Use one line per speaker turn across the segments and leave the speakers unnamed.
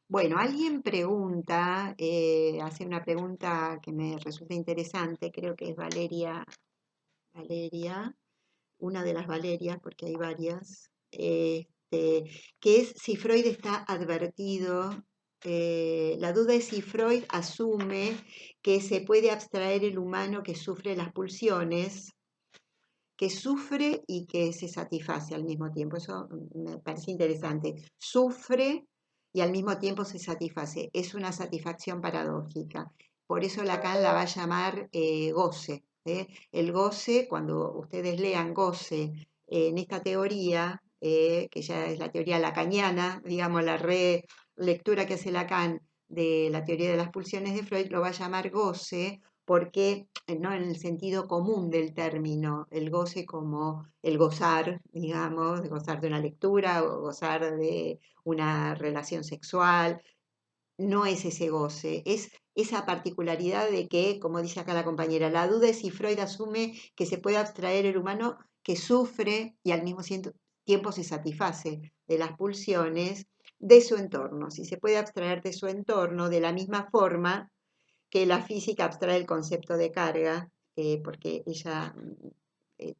Bueno, alguien pregunta, hace una pregunta que me resulta interesante, creo que es Valeria, una de las Valerias, porque hay varias, que es si Freud está advertido. La duda es si Freud asume que se puede abstraer el humano que sufre las pulsiones, que sufre y que se satisface al mismo tiempo. Eso me parece interesante. Sufre y al mismo tiempo se satisface. Es una satisfacción paradójica. Por eso Lacan la va a llamar goce. El goce, cuando ustedes lean goce en esta teoría, que ya es la teoría lacaniana, digamos, la relectura que hace Lacan de la teoría de las pulsiones de Freud, lo va a llamar goce porque no en el sentido común del término, el goce como el gozar, digamos, de gozar de una lectura o gozar de una relación sexual, no es ese goce, es esa particularidad de que, como dice acá la compañera, la duda es si Freud asume que se puede abstraer el humano que sufre y al mismo tiempo se satisface de las pulsiones de su entorno, si se puede abstraer de su entorno de la misma forma que la física abstrae el concepto de carga, porque ella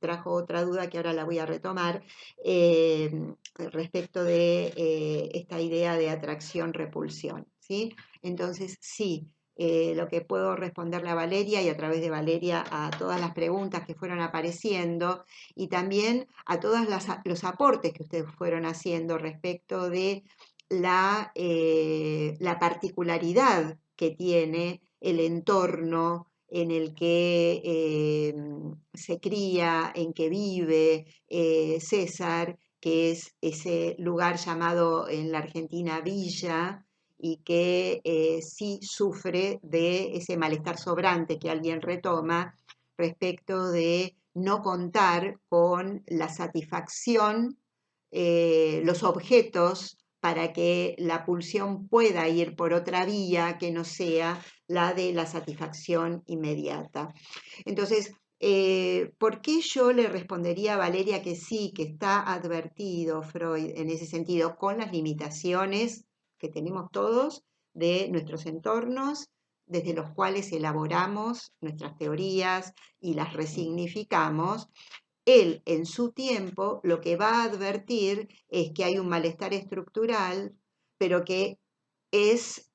trajo otra duda que ahora la voy a retomar, eh, respecto de esta idea de atracción-repulsión, ¿sí? Entonces, sí, lo que puedo responderle a Valeria y a través de Valeria a todas las preguntas que fueron apareciendo y también a todos los aportes que ustedes fueron haciendo respecto de la particularidad que tiene el entorno en el que se cría, en que vive César, que es ese lugar llamado en la Argentina villa y que sí sufre de ese malestar sobrante que alguien retoma respecto de no contar con la satisfacción, los objetos para que la pulsión pueda ir por otra vía que no sea la de la satisfacción inmediata. Entonces, ¿por qué yo le respondería a Valeria que sí, que está advertido Freud en ese sentido, con las limitaciones que tenemos todos de nuestros entornos, desde los cuales elaboramos nuestras teorías y las resignificamos? Él en su tiempo lo que va a advertir es que hay un malestar estructural, pero que es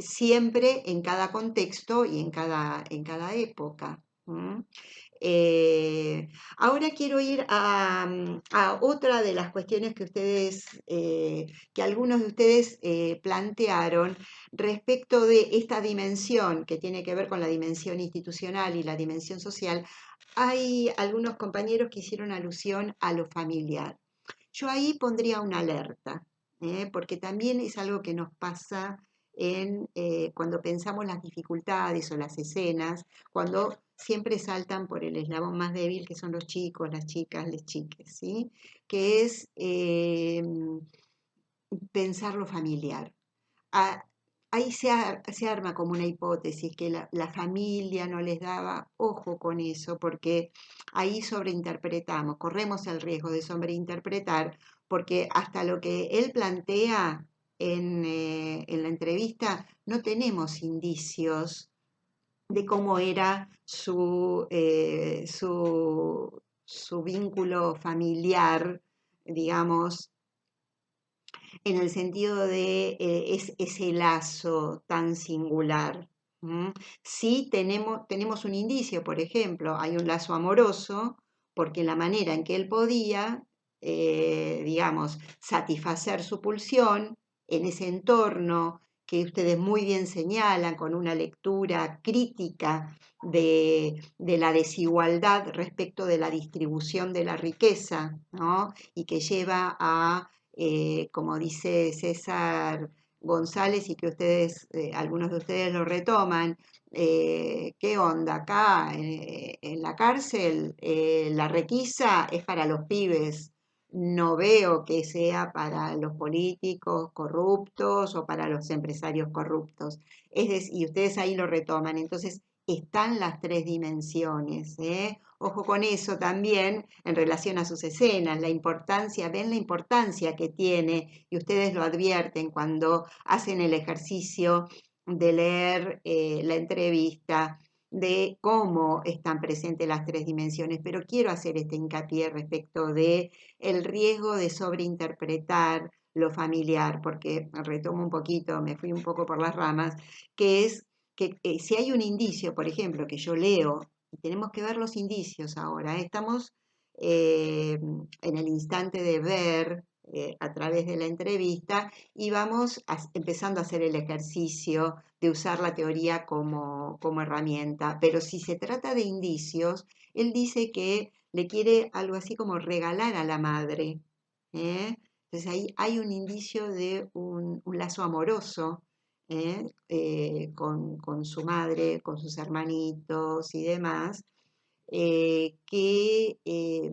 siempre en cada contexto y en cada época. ¿Mm? Ahora quiero ir a otra de las cuestiones que que algunos de ustedes plantearon respecto de esta dimensión que tiene que ver con la dimensión institucional y la dimensión social. Hay algunos compañeros que hicieron alusión a lo familiar. Yo ahí pondría una alerta, porque también es algo que nos pasa cuando pensamos las dificultades o las escenas, cuando siempre saltan por el eslabón más débil, que son los chicos, las chicas, les chiques, ¿sí? Que es pensar lo familiar. Ah, ahí se arma como una hipótesis que la familia no les daba, ojo con eso, porque ahí sobreinterpretamos, corremos el riesgo de sobreinterpretar, porque hasta lo que él plantea en la entrevista no tenemos indicios de cómo era su vínculo familiar, digamos, en el sentido de ese lazo tan singular. ¿M? Sí tenemos un indicio, por ejemplo, hay un lazo amoroso, porque la manera en que él podía, digamos, satisfacer su pulsión en ese entorno que ustedes muy bien señalan, con una lectura crítica de la desigualdad respecto de la distribución de la riqueza, ¿no? Y que lleva a como dice César González y que algunos de ustedes lo retoman, ¿qué onda? Acá en la cárcel la requisa es para los pibes, no veo que sea para los políticos corruptos o para los empresarios corruptos. Y ustedes ahí lo retoman. Entonces, están las tres dimensiones, ¿eh? Ojo con eso también en relación a sus escenas, la importancia, ven la importancia que tiene, y ustedes lo advierten cuando hacen el ejercicio de leer la entrevista, de cómo están presentes las tres dimensiones, pero quiero hacer este hincapié respecto de el riesgo de sobreinterpretar lo familiar, porque retomo un poquito, me fui un poco por las ramas, que es que si hay un indicio, por ejemplo, que yo leo, y tenemos que ver los indicios ahora, estamos en el instante de ver a través de la entrevista y vamos empezando a hacer el ejercicio de usar la teoría como herramienta. Pero si se trata de indicios, él dice que le quiere algo así como regalar a la madre. ¿eh? Entonces ahí hay un indicio de un lazo amoroso con su madre, con sus hermanitos y demás, eh, que, eh,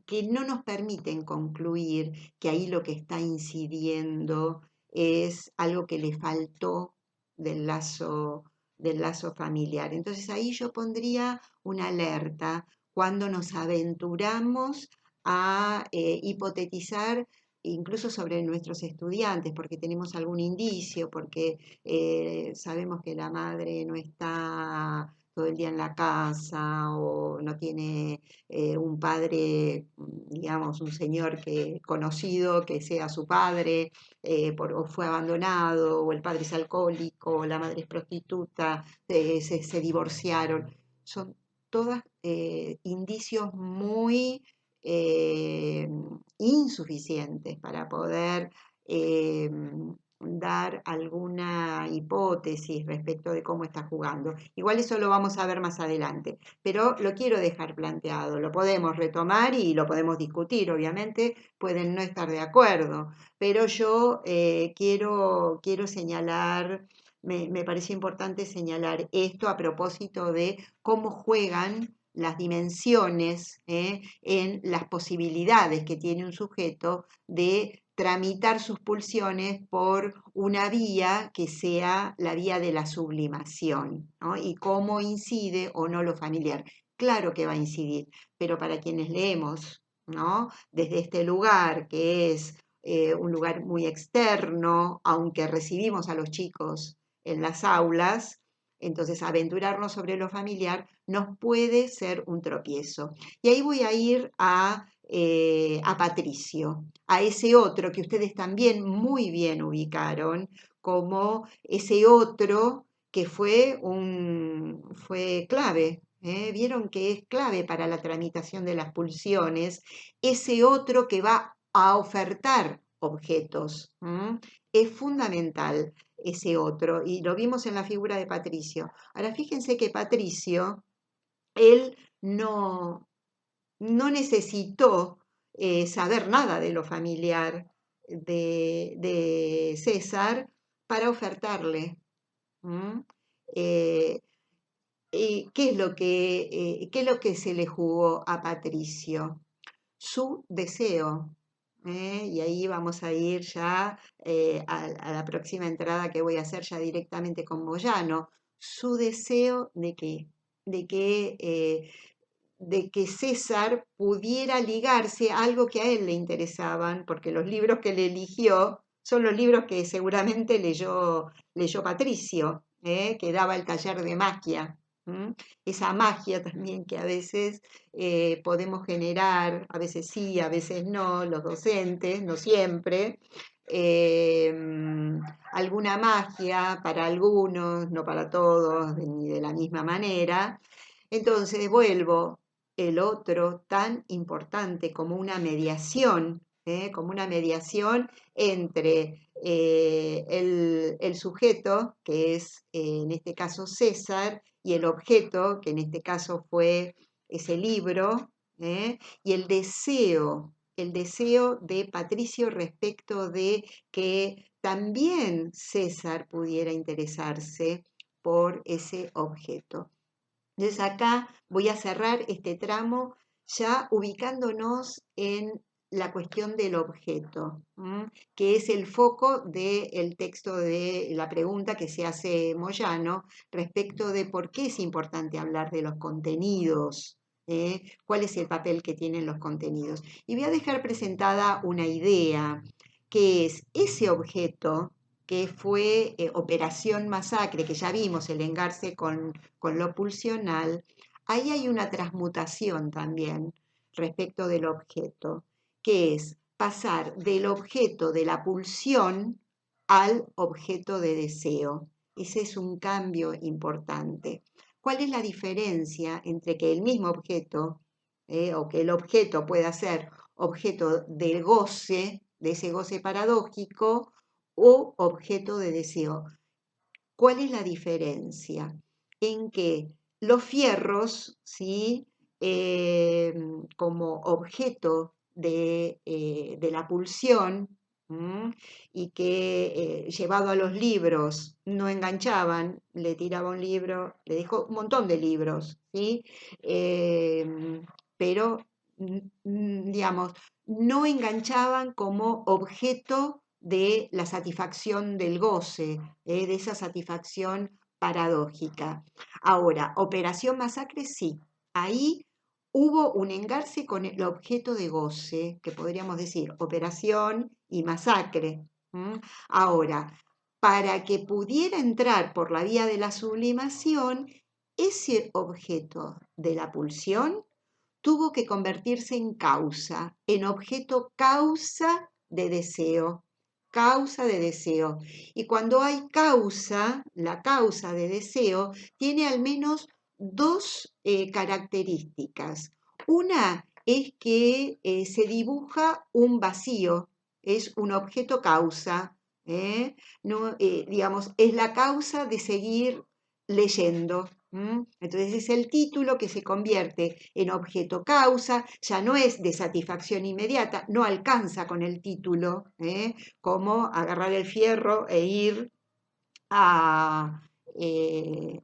que no nos permiten concluir que ahí lo que está incidiendo es algo que le faltó del del lazo familiar. Entonces ahí yo pondría una alerta cuando nos aventuramos a hipotetizar incluso sobre nuestros estudiantes, porque tenemos algún indicio, porque sabemos que la madre no está todo el día en la casa o no tiene un padre, digamos, un señor que, conocido que sea su padre, o fue abandonado, o el padre es alcohólico, o la madre es prostituta, se divorciaron. Son todos indicios muy eh, insuficientes para poder eh, dar alguna hipótesis respecto de cómo está jugando. Igual eso lo vamos a ver más adelante, pero lo quiero dejar planteado, lo podemos retomar y lo podemos discutir, obviamente pueden no estar de acuerdo, pero yo quiero señalar, me parece importante señalar esto a propósito de cómo juegan las dimensiones en las posibilidades que tiene un sujeto de tramitar sus pulsiones por una vía que sea la vía de la sublimación, ¿no? Y cómo incide o no lo familiar. Claro que va a incidir, pero para quienes leemos, ¿no? Desde este lugar que es un lugar muy externo, aunque recibimos a los chicos en las aulas, entonces aventurarnos sobre lo familiar nos puede ser un tropiezo. Y ahí voy a ir a Patricio, a ese otro que ustedes también muy bien ubicaron como ese otro que fue clave. Vieron que es clave para la tramitación de las pulsiones, ese otro que va a ofertar objetos. Es fundamental ese otro, y lo vimos en la figura de Patricio. Ahora fíjense que Patricio, él no necesitó saber nada de lo familiar de César para ofertarle. ¿m? Eh, qué es lo que se le jugó a Patricio? Su deseo. Y ahí vamos a ir ya a la próxima entrada que voy a hacer ya directamente con Moyano. Su deseo de que César pudiera ligarse a algo que a él le interesaban, porque los libros que le eligió son los libros que seguramente leyó Patricio, que daba el taller de magia. Esa magia también que a veces podemos generar, a veces sí, a veces no, los docentes, no siempre. eh, Alguna magia para algunos, no para todos, ni de la misma manera. Entonces vuelvo, el otro tan importante como una mediación entre el sujeto, que es en este caso César, y el objeto, que en este caso fue ese libro, y el deseo de Patricio respecto de que también César pudiera interesarse por ese objeto. Entonces acá voy a cerrar este tramo ya ubicándonos en la cuestión del objeto, que es el foco del texto de la pregunta que se hace Moyano respecto de por qué es importante hablar de los contenidos, cuál es el papel que tienen los contenidos. Y voy a dejar presentada una idea, que es ese objeto que fue Operación Masacre, que ya vimos el engarce con lo pulsional. Ahí hay una transmutación también respecto del objeto, que es pasar del objeto de la pulsión al objeto de deseo. Ese es un cambio importante. ¿Cuál es la diferencia entre que el mismo objeto, o que el objeto pueda ser objeto del goce, de ese goce paradójico, o objeto de deseo? ¿Cuál es la diferencia? En que los fierros, ¿sí? Eh, como objeto de la pulsión, ¿m? Y que llevado a los libros no enganchaban, le tiraba un libro, le dejó un montón de libros, ¿sí? Pero, digamos, no enganchaban como objeto de la satisfacción del goce, de esa satisfacción paradójica. Ahora, Operación Masacre, sí, ahí hubo un engarce con el objeto de goce, que podríamos decir operación y masacre. Ahora, para que pudiera entrar por la vía de la sublimación, ese objeto de la pulsión tuvo que convertirse en causa, en objeto causa de deseo, causa de deseo. Y cuando hay causa, la causa de deseo tiene al menos dos características. Una es que se dibuja un vacío, es un objeto causa, no, digamos, es la causa de seguir leyendo. Entonces es el título que se convierte en objeto causa, ya no es de satisfacción inmediata, no alcanza con el título, como agarrar el fierro e ir a,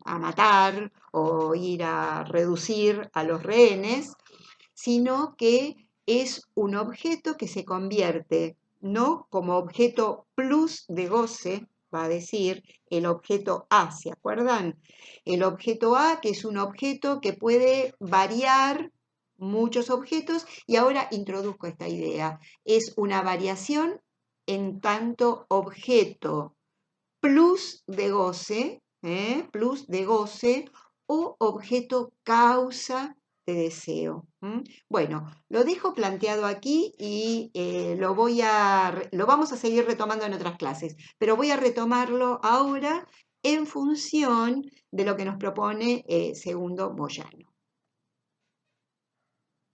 a matar o ir a reducir a los rehenes, sino que es un objeto que se convierte no como objeto plus de goce, va a decir el objeto A, ¿se acuerdan? El objeto A, que es un objeto que puede variar muchos objetos, y ahora introduzco esta idea. Es una variación en tanto objeto plus de goce o objeto causa de deseo. Bueno, lo dejo planteado aquí y lo vamos a seguir retomando en otras clases, pero voy a retomarlo ahora en función de lo que nos propone Segundo Moyano.